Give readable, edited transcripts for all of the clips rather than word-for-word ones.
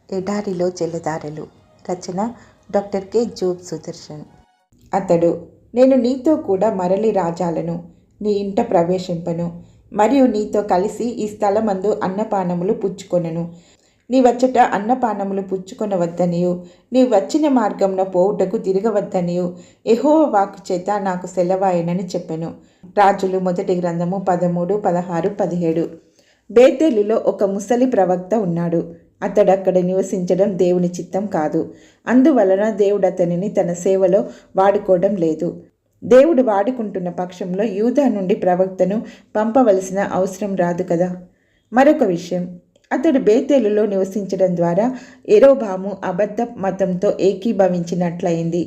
ఎడారిలో జలధారలు. రచన doctor K Job Sudarshan. అతడు, నేను నీతో కూడా మరలి రాజాలను, నీ ఇంట ప్రవేశింపను, మరియు నీతో కలిసి ఈ స్థలమందు అన్నపానములు పుచ్చుకొనను. నీ వచ్చట అన్నపానములు పుచ్చుకొనవద్దనియు, నీ వచ్చిన మార్గంన పోవుటకు తిరగవద్దనియు యెహోవా వాక్కు చేత నాకు సెలవాయనని చెప్పెను. రాజులు మొదటి గ్రంథము 13, 16, 17. బేతేలులో ఒక ముసలి ప్రవక్త ఉన్నాడు. అతడక్కడ నివసించడం దేవుని చిత్తం కాదు. అందువలన దేవుడు అతనిని తన సేవలో వాడుకోవడం లేదు. దేవుడు వాడుకుంటున్న పక్షంలో యూదా నుండి ప్రవక్తను పంపవలసిన అవసరం రాదు కదా. మరొక విషయం, అతడు బేతేలులో నివసించడం ద్వారా యెరోబాము అబద్ధ మతంతో ఏకీభవించినట్లయింది.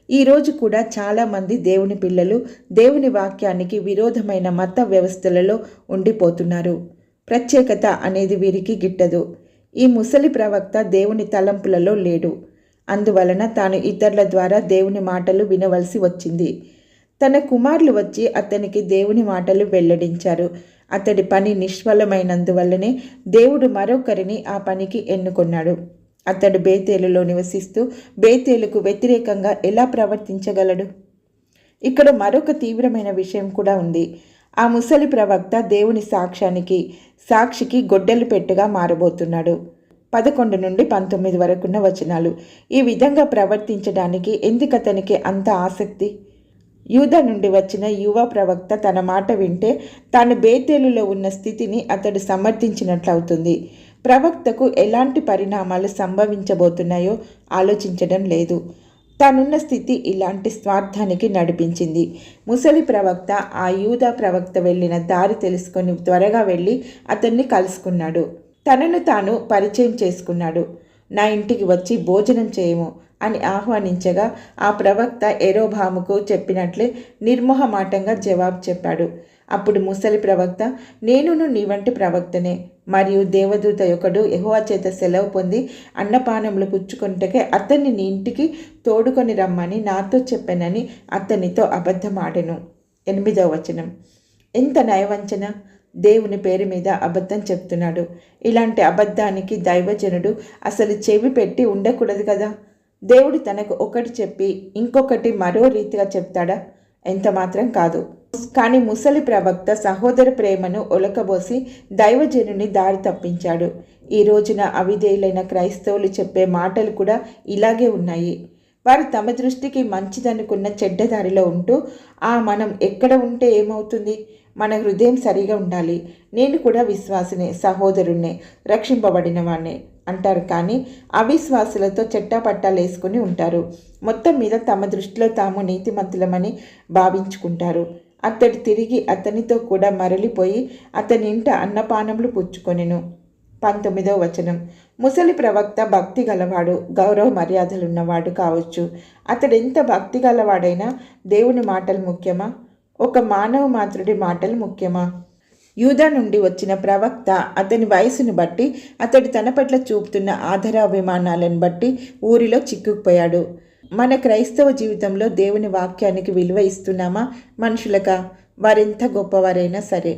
ఈరోజు కూడా చాలామంది దేవుని పిల్లలు దేవుని వాక్యానికి విరోధమైన మత వ్యవస్థలలో ఉండిపోతున్నారు. ప్రత్యేకత అనేది వీరికి గిట్టదు. ఈ ముసలి ప్రవక్త దేవుని తలంపులలో లేడు. అందువలన తాను ఇతరుల ద్వారా దేవుని మాటలు వినవలసి వచ్చింది. తన కుమారులు వచ్చి అతనికి దేవుని మాటలు వెల్లడించారు. అతడి పని నిష్ఫలమైనందువల్లనే దేవుడు మరొకరిని ఆ పనికి ఎన్నుకొన్నాడు. అతడు బేతేలులో నివసిస్తూ బేతేలుకు వ్యతిరేకంగా ఎలా ప్రవర్తించగలడు? ఇక్కడ మరొక తీవ్రమైన విషయం కూడా ఉంది. ఆ ముసలి ప్రవక్త దేవుని సాక్షికి గొడ్డలి పెట్టుగా మారబోతున్నాడు. 11 నుండి 19 వరకున్న వచనాలు. ఈ విధంగా ప్రవర్తించడానికి ఎందుకతనికి అంత ఆసక్తి? యూదా నుండి వచ్చిన యువ ప్రవక్త తన మాట వింటే తాను బేతేలులో ఉన్న స్థితిని అతడు సమర్థించినట్లవుతుంది. ప్రవక్తకు ఎలాంటి పరిణామాలు సంభవించబోతున్నాయో ఆలోచించడం లేదు. తానున్న స్థితి ఇలాంటి స్వార్థానికి నడిపించింది. ముసలి ప్రవక్త ఆ యూదా ప్రవక్త వెళ్ళిన దారి తెలుసుకొని త్వరగా వెళ్ళి అతన్ని కలుసుకున్నాడు. తనను తాను పరిచయం చేసుకున్నాడు. నా ఇంటికి వచ్చి భోజనం చేయము అని ఆహ్వానించగా ఆ ప్రవక్త యెరోబాముకు చెప్పినట్లే నిర్మోహమాటంగా జవాబు చెప్పాడు. అప్పుడు ముసలి ప్రవక్త, నేనును నీ వంటి ప్రవక్తనే, మరియు దేవదూత ఒకడు యెహోవా చేత సెలవు పొంది అన్నపానములు పుచ్చుకొనుటకే అతన్ని నీ ఇంటికి తోడుకొని రమ్మని నాతో చెప్పానని అతనితో అబద్ధమాడెను. 8వ వచనం. ఎంత నయవంచన! దేవుని పేరు మీద అబద్ధం చెప్తున్నాడు. ఇలాంటి అబద్ధానికి దైవజనుడు అసలు చెవి పెట్టి ఉండకూడదు కదా. దేవుడు తనకు ఒకటి చెప్పి ఇంకొకటి మరో రీతిగా చెప్తాడా? ఎంత మాత్రం కాదు. కానీ ముసలి ప్రవక్త సహోదర ప్రేమను ఒలకబోసి దైవజనుని దారి తప్పించాడు. ఈ రోజున అవిధేయులైన క్రైస్తవులు చెప్పే మాటలు కూడా ఇలాగే ఉన్నాయి. వారు తమ దృష్టికి మంచిదనుకున్న చెడ్డదారిలో ఉంటూ మనం ఎక్కడ ఉంటే ఏమవుతుంది, మన హృదయం సరిగా ఉండాలి, నేను కూడా విశ్వాసినే, సహోదరుణ్ణే, రక్షింపబడిన వాణ్ణే అంటారు. కానీ అవిశ్వాసులతో చెట్టాపట్టాలు వేసుకుని ఉంటారు. మొత్తం మీద తమ దృష్టిలో తాము నీతిమంతులమని భావించుకుంటారు. అతడు తిరిగి అతనితో కూడా మరలిపోయి అతని ఇంట అన్నపానములు పుచ్చుకొనెను. 19వ వచనం. ముసలి ప్రవక్త భక్తి గలవాడు, గౌరవ మర్యాదలున్నవాడు కావచ్చు. అతడెంత భక్తి గలవాడైనా దేవుని మాటలు ముఖ్యమా? ఒక మానవ మాత్రుడి మాటలు ముఖ్యమా? యూదా నుండి వచ్చిన ప్రవక్త అతని వయసును బట్టి, అతడు తన పట్ల చూపుతున్న ఆదరాభిమానాలను బట్టి ఊరిలో చిక్కుకుపోయాడు. మన క్రైస్తవ జీవితంలో దేవుని వాక్యానికి విలువ ఇస్తున్నామా మనుషులకా? వారెంత గొప్పవారైనా సరే.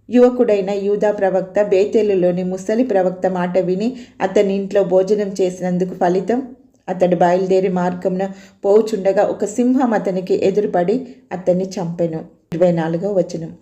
యువకుడైన యూదా ప్రవక్త బేతేలులోని ముసలి ప్రవక్త మాట విని అతని ఇంట్లో భోజనం చేసినందుకు ఫలితం, అతడు బయలుదేరి మార్గంన పోచుండగా ఒక సింహం అతనికి ఎదురుపడి అతన్ని చంపెను. 24వ వచనం.